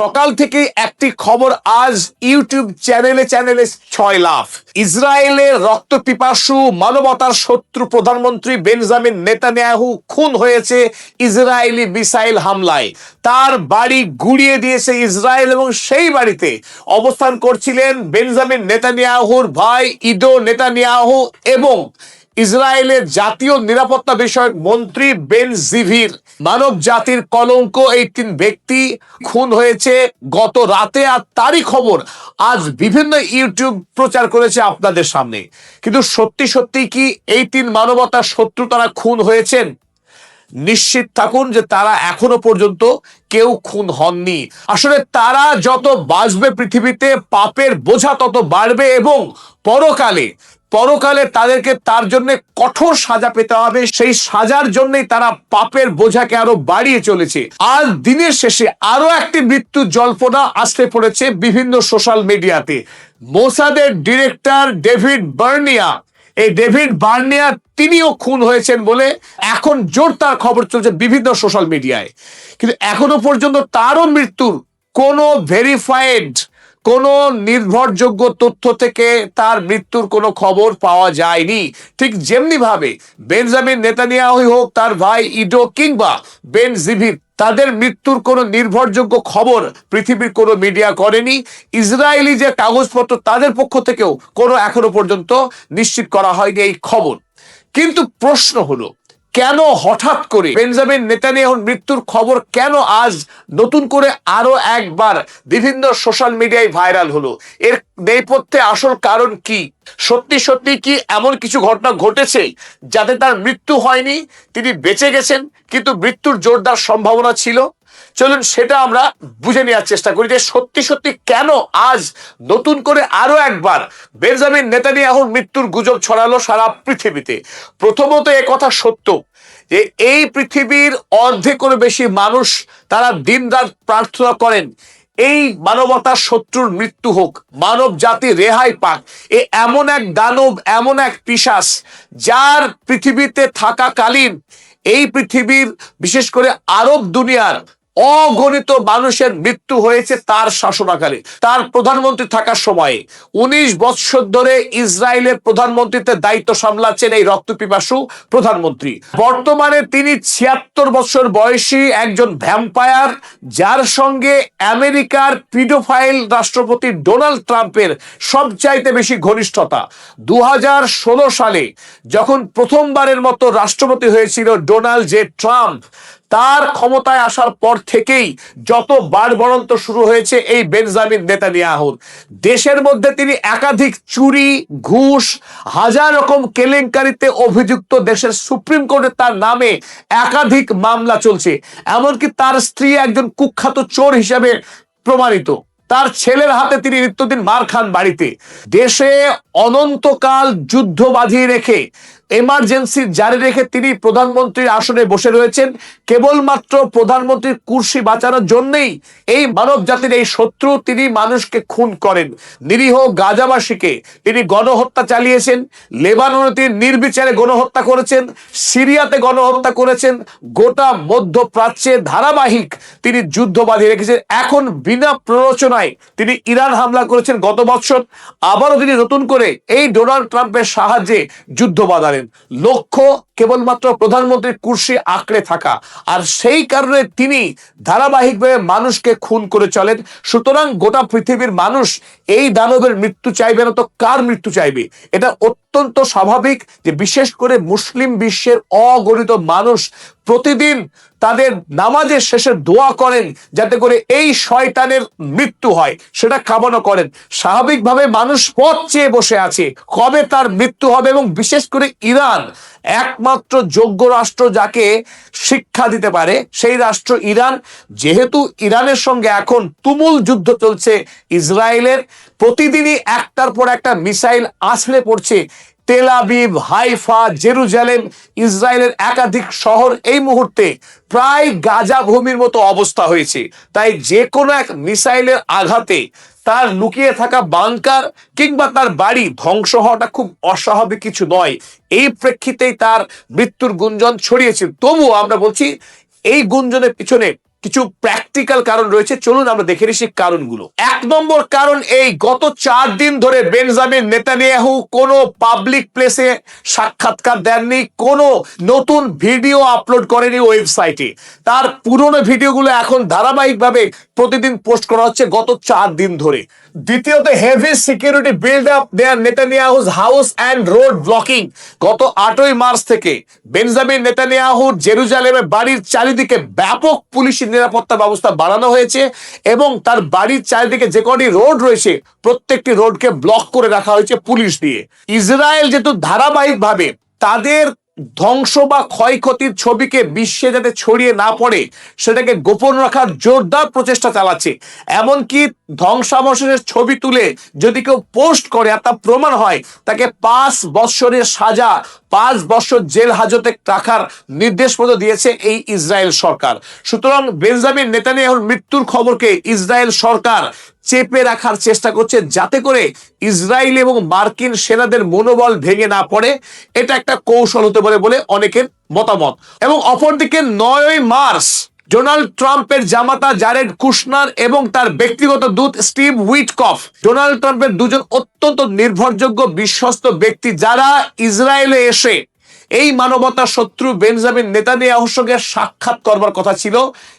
সকাল থেকে একটি খবর আজ ইউটিউব চ্যানেলে 6 লাফ। ইসরায়েলের রক্তপিপাসু মানবতার শত্রু প্রধানমন্ত্রী বেঞ্জামিন নেতানিয়াহু খুন হয়েছে ইসরায়েলি মিসাইল হামলায়। তার বাড়ি গুড়িয়ে দিয়েছে ইসরায়েল এবং সেই বাড়িতে অবস্থান করছিলেন বেঞ্জামিন নেতানিয়াহুর ভাই ইদো নেতানিয়াহু এবং ইসরায়েলের জাতীয় নিরাপত্তা বিষয়ক মন্ত্রী বেন জিভির। মানব জাতির কলঙ্ক এই তিন ব্যক্তি খুন হয়েছে গত রাতে, আর তারই খবর আজ বিভিন্ন ইউটিউব প্রচার করেছে আপনাদের সামনে। কিন্তু সত্যি সত্যি কি এই তিন মানবতার শত্রু তারা খুন হয়েছেন? নিশ্চিত থাকুন যে তারা এখনো পর্যন্ত কেউ খুন হননি। আসলে তারা যত বাঁচবে পৃথিবীতে পাপের বোঝা তত বাড়বে এবং পরকালে তাদেরকে তার জন্য কঠোর সাজা পেতে হবে। সেই সাজার জন্যই তারা পাপের বোঝাকে আরো বাড়িয়ে চলেছে। আজ দিনের শেষে আরো একটি মৃত্যু জল্পনা আসতে পড়েছে বিভিন্ন সোশ্যাল মিডিয়াতে। মোসাদের ডিরেক্টর ডেভিড বার্নিয়া, এই ডেভিড বার্নিয়া তিনিও খুন হয়েছেন বলে এখন জোরদার খবর চলছে বিভিন্ন সোশ্যাল মিডিয়ায়। কিন্তু এখনো পর্যন্ত তারও মৃত্যুর কোনো ভেরিফাইড, কোনো নির্ভরযোগ্য তথ্য থেকে তার মৃত্যুর কোনো খবর পাওয়া যায়নি। ঠিক যেমনি ভাবে বেঞ্জামিন নেতানিয়াহু হোক, তার ভাই ইডো কিংবা বেন জিভির, তাদের মৃত্যুর কোনো নির্ভরযোগ্য খবর পৃথিবীর কোনো মিডিয়া করেনি। ইসরায়েলি যে কাগজপত্র তাদের পক্ষ থেকেও কোনো এখনো পর্যন্ত নিশ্চিত করা হয়নি এই খবর। কিন্তু প্রশ্ন হলো, কেন হঠাৎ করে বেঞ্জামিন নেতানিয়াহুর মৃত্যুর খবর কেন আজ নতুন করে আরো একবার বিভিন্ন সোশ্যাল মিডিয়ায় ভাইরাল হলো? এর নেপথ্যে আসল কারণ কি? সত্যি কি এমন কিছু ঘটনা ঘটেছে যাতে তার মৃত্যু হয়নি, তিনি বেঁচে গেছেন কিন্তু মৃত্যুর জোরদার সম্ভাবনা ছিল? চলুন সেটা আমরা বুঝে নেওয়ার চেষ্টা করি যে সত্যি কেন আজ নতুন করে আরো একবার বেঞ্জামিন নেতানিয়াহুর মৃত্যুর গুজব ছড়ালো সারা পৃথিবীতে। প্রথমত এ কথা সত্য যে এই পৃথিবীর অর্ধেকেরও বেশি মানুষ তারা দিনরাত প্রার্থনা করেন এই মানবতার শত্রুর মৃত্যু হোক, মানব জাতি রেহাই পাক। এমন এক দানব, এমন এক পিশাচ যার পৃথিবীতে থাকাকালীন এই পৃথিবীর বিশেষ করে আরব দুনিয়ার অগণিত মানুষের মৃত্যু হয়েছে তার শাসনাকালে, তার প্রধানমন্ত্রী থাকার সময়ে। 19 বছর ধরে ইসরায়েলের প্রধানমন্ত্রীতে দায়িত্ব সামলাচ্ছেন এই রক্তপিপাসু প্রধানমন্ত্রী। বর্তমানে তিনি 76 বছর বয়সী একজন ভ্যাম্পায়ার, যার সঙ্গে আমেরিকার পিডোফাইল রাষ্ট্রপতি ডোনাল্ড ট্রাম্পের সবচাইতে বেশি ঘনিষ্ঠতা। 2016 সালে যখন প্রথমবারের মতো রাষ্ট্রপতি হয়েছিল ডোনাল্ড জে ট্রাম্প, তার ক্ষমতায় আসার পর থেকেই যত বাড়বড়ন্ত শুরু হয়েছে এই বেঞ্জামিন নেতানিয়াহুর। দেশের মধ্যে তিনি একাধিক চুরি, ঘুষ, হাজার রকম কেলেঙ্কারিতে অভিযুক্ত। দেশের সুপ্রিম কোর্টে তার নামে একাধিক মামলা চলছে, এমনকি তার স্ত্রী একজন কুখ্যাত চোর হিসেবে প্রমাণিত। তার ছেলের হাতে তিনি নিত্যদিন মার খান বাড়িতে। দেশে অনন্তকাল যুদ্ধ বাঁধিয়ে রেখে, এমার্জেন্সি জারি রেখে তিনি প্রধানমন্ত্রীর আসনে বসে রয়েছেন কেবলমাত্র প্রধানমন্ত্রীর কুর্সি বাঁচানোর জন্যই। এই মানব জাতির এই শত্রু তিনি মানুষকে খুন করেন। নিরীহ গাজাবাসীকে তিনি গণহত্যা চালিয়েছেন, লেবাননে তিনি নির্বিচারে গণহত্যা করেছেন, সিরিয়াতে গণহত্যা করেছেন, গোটা মধ্যপ্রাচ্যে ধারাবাহিক তিনি যুদ্ধ বাঁধিয়ে রেখেছেন। এখন বিনা প্ররোচনায় তিনি ইরান হামলা করেছেন গত বছর, আবারও তিনি নতুন করে এই ডোনাল্ড ট্রাম্পের সাহায্যে যুদ্ধ বাঁধালেন। লক্ষ্য কেবলমাত্র প্রধানমন্ত্রীর কুর্সি আঁকড়ে থাকা, আর সেই কারণে তিনি ধারাবাহিকভাবে মানুষকে খুন করে চলেন। সুতরাং গোটা পৃথিবীর মানুষ এই দানবের মৃত্যু চাইবে না তো কার মৃত্যু চাইবে? এটা অত্যন্ত স্বাভাবিক যে বিশেষ করে মুসলিম বিশ্বের অগণিত মানুষ প্রতিদিন তাদের নামাজের শেষে দোয়া করেন যাতে করে এই শয়তানের মৃত্যু হয়, সেটা কামনা করেন। স্বাভাবিকভাবে মানুষ পথ চেয়ে বসে আছে কবে তার মৃত্যু হবে। এবং বিশেষ করে ইরান, একমাত্র যোগ্য রাষ্ট্র যাকে শিক্ষা দিতে পারে সেই রাষ্ট্র ইরান, যেহেতু ইরানের সঙ্গে এখন তুমুল যুদ্ধ চলছে ইসরায়েলের, প্রতিদিনই একটার পর একটা মিসাইল আছড়ে পড়ছে তেল আবিব, হাইফা, জেরুজালেম, ইসরায়েলের একাধিক শহর এই মুহূর্তে প্রায় গাজা ভূমির মতো অবস্থা হয়েছে। তাই যে কোনো এক মিসাইলের আঘাতে তার লুকিয়ে থাকা বাংকার কিংবা তার বাড়ি ধ্বংস হওয়াটা খুব অস্বাভাবিক কিছু নয়। এই প্রেক্ষিতেই তার মৃত্যুর গুঞ্জন ছড়িয়েছে। তবুও আমরা বলছি এই গুঞ্জনের পিছনে কিছু প্র্যাকটিক্যাল কারণ রয়েছে, চলুন আমরা দেখে নিই সেই কারণগুলো। 1 নম্বর কারণ এই, গত 4 দিন ধরে বেঞ্জামিন নেতানিয়াহু কোনো পাবলিক প্লেসে সাক্ষাৎকার দেননি, কোনো নতুন ভিডিও আপলোড করেনি ওয়েবসাইটে। তার পুরনো ভিডিওগুলো এখন ধারাবাহিকভাবে প্রতিদিন পোস্ট করা হচ্ছে গত 4 দিন ধরে। দ্বিতীয়ত, heavy security build up there Netanyahu's house and road blocking. গত 8ই মার্চ থেকে বেঞ্জামিন নেতানিয়াহুর জেরুজালেমে বাড়ির চারিদিকে ব্যাপক পুলিশি নিরাপত্তা ব্যবস্থা বাড়ানো হয়েছে এবং তার বাড়ির চারিদিকে যে কটি রোড রয়েছে প্রত্যেকটি রোডকে ব্লক করে রাখা হয়েছে পুলিশ দিয়ে। ইসরায়েল যেহেতু ধারাবাহিকভাবে তাদের ধ্বংস বা ক্ষয়ক্ষতির ছবিকে বিশ্বে যাতে ছড়িয়ে না পড়ে সেটাকে গোপন রাখার জোরদার প্রচেষ্টা চালাচ্ছে, এমনকি ধ্বংসাবশেষের ছবি তুলে যদি কেউ পোস্ট করে আর তা প্রমাণ হয় তাকে 5 বৎসরের সাজা, 5 বছর জেল হাজতে রাখার নির্দেশ পর্যন্ত দিয়েছে এই ইসরায়েল সরকার। সুতরাং বেঞ্জামিন নেতানিয়াহুর মৃত্যুর খবরকে ইসরায়েল সরকার চেপে রাখার চেষ্টা করছে যাতে করে ইসরায়েল এবং মার্কিন সেনাদের মনোবল ভেঙে না পড়ে। এটা একটা কৌশল হতে পারে বলে অনেকের মতামত। এবং অপরদিকে 9ই মার্চ ডোনাল্ড ট্রাম্পের জামাতা জারেড কুশনার এবং তার ব্যক্তিগত দূত স্টিভ উইটকফ, ডোনাল্ড ট্রাম্পের দুজন অত্যন্ত নির্ভরযোগ্য বিশ্বস্ত ব্যক্তি, যারা ইসরায়েলে এসে এই মানবতার শত্রু বেঞ্জামিন নেতানিয়াহুর সঙ্গে সাক্ষাৎ করবার কথা ছিল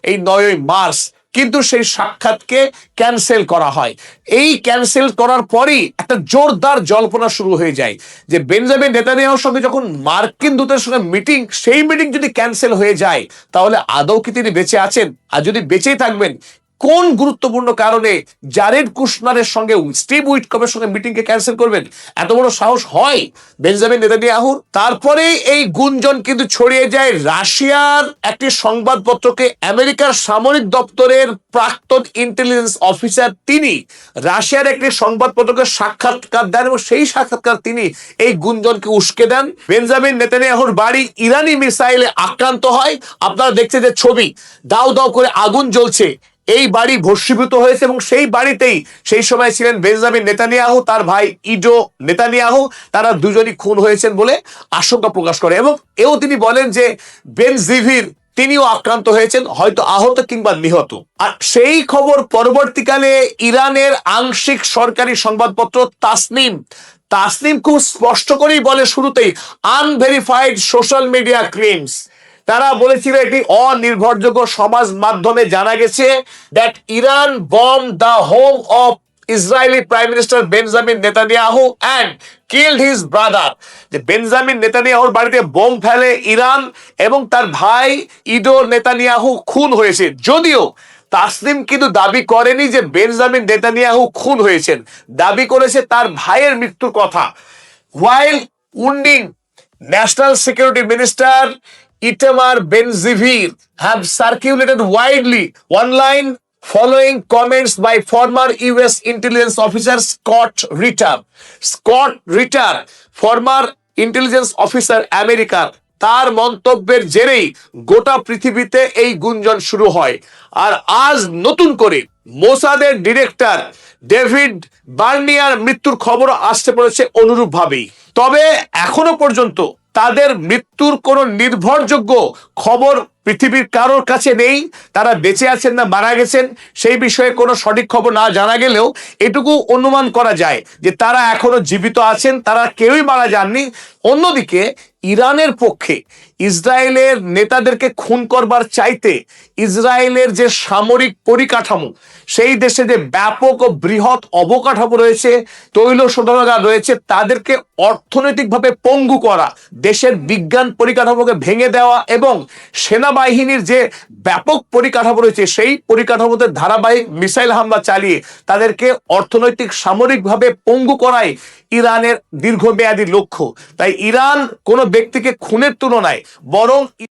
এই 9ই মার্চ, কিন্তু সেই সাক্ষাৎকে ক্যান্সেল করা হয়। এই ক্যান্সেল করার পরই একটা জোরদার জল্পনা শুরু হয়ে যায় যে বেঞ্জামিন নেতানিয়াহুর সঙ্গে যখন মার্কিন দূতের সঙ্গে মিটিং, সেই মিটিং যদি ক্যান্সেল হয়ে যায় তাহলে আদৌ কি তিনি বেঁচে আছেন? আর যদি বেঁচেই থাকবেন, কোন গুরুত্বপূর্ণ কারণে জারেড কুশনারের সঙ্গে স্টিভ উইটকফের সঙ্গে মিটিংকে ক্যান্সেল করবেন? এত বড় সাহস হয় বেঞ্জামিন নেতানিয়াহুর? তারপরে এই গুঞ্জন কিন্তু ছড়িয়ে যায় রাশিয়ার একটি সংবাদপত্রকে। আমেরিকার সামরিক দপ্তরের প্রাক্তন ইন্টেলিজেন্স অফিসার তিনি রাশিয়ার একটি সংবাদপত্রকে সাক্ষাৎকার দেন এবং সেই সাক্ষাৎকার তিনি এই গুঞ্জনকে উস্কে দেন। বেঞ্জামিন নেতানিয়াহুর বাড়ি ইরানি মিসাইলে আক্রান্ত হয়। আপনারা দেখছেন যে ছবি, দাউ দাউ করে আগুন জ্বলছে, এই বাড়ি ভস্মীভূত হয়েছে এবং সেই বাড়িতেই সেই সময় ছিলেন বেঞ্জামিন নেতানিয়াহু, তার ভাই ইডো নেতানিয়াহু। তারা দুজনই খুন হয়েছেন বলে আশঙ্কা প্রকাশ করে এবং এও তিনি বলেন যে বেন জিভির তিনিও আক্রান্ত হয়েছেন, হয়তো আহত কিংবা নিহত। আর সেই খবর পরবর্তীকালে ইরানের আংশিক সরকারি সংবাদপত্র তাসনিম খুব স্পষ্ট করেই বলে শুরুতেই, আনভেরিফাইড সোশ্যাল মিডিয়া ক্লেমস। তারা বলেছিল এটি অনির্ভরযোগ্য সমাজ মাধ্যমে জানা গেছে that Iran bomb the home of Israeli prime minister Benjamin Netanyahu and killed his brother. যে বেঞ্জামিন নেতানিয়াহুর বাড়িতে বোম ফেলে ইরান এবং তার ভাই ইডো নেতানিয়াহু খুন হয়েছে। যদিও তাসনিম কিন্তু দাবি করেনি যে বেঞ্জামিন নেতানিয়াহু খুন হয়েছেন, দাবি করেছে তার ভাইয়ের মৃত্যুর কথা। while wounding National Security Minister Itamar Ben-Gvir have circulated widely online following comments by former US intelligence officer Scott Ritter. Scott Ritter, former intelligence officer আমেরিকার, তার মন্তব্যের জেরেই গোটা পৃথিবীতে এই গুঞ্জন শুরু হয়। আর আজ নতুন করে মোসাদের ডিরেক্টর ডেভিড বার্নিয়ার মৃত্যুর খবর আসতে পড়েছে অনুরূপভাবেই। তবে এখনো পর্যন্ত তাদের মৃত্যুর কোনো নির্ভরযোগ্য খবর পৃথিবীর কারোর কাছে নেই। তারা বেঁচে আছেন না মারা গেছেন সেই বিষয়ে কোনো সঠিক খবর না জানা গেলেও এটুকু অনুমান করা যায় যে তারা এখনো জীবিত আছেন, তারা কেউই মারা যাননি। অন্যদিকে ইরানের পক্ষে ইসরায়েলের নেতাদেরকে খুন করবার চাইতে ইসরায়েলের যে সামরিক পরিকাঠামো, সেই দেশে যে ব্যাপক ও বৃহৎ অবকাঠামো রয়েছে, তৈল শোধনাগার রয়েছে, তাদেরকে অর্থনৈতিকভাবে পঙ্গু করা, দেশের বিজ্ঞান পরিকাঠামোকে ভেঙে দেওয়া এবং সেনাবাহিনীর যে ব্যাপক পরিকাঠামো রয়েছে সেই পরিকাঠামোতে ধারাবাহিক মিসাইল হামলা চালিয়ে তাদেরকে অর্থনৈতিক সামরিকভাবে পঙ্গু করাই ইরানের দীর্ঘমেয়াদী লক্ষ্য। তাই ইরান কোনো ব্যক্তিকে খুনের তুলনায় বরং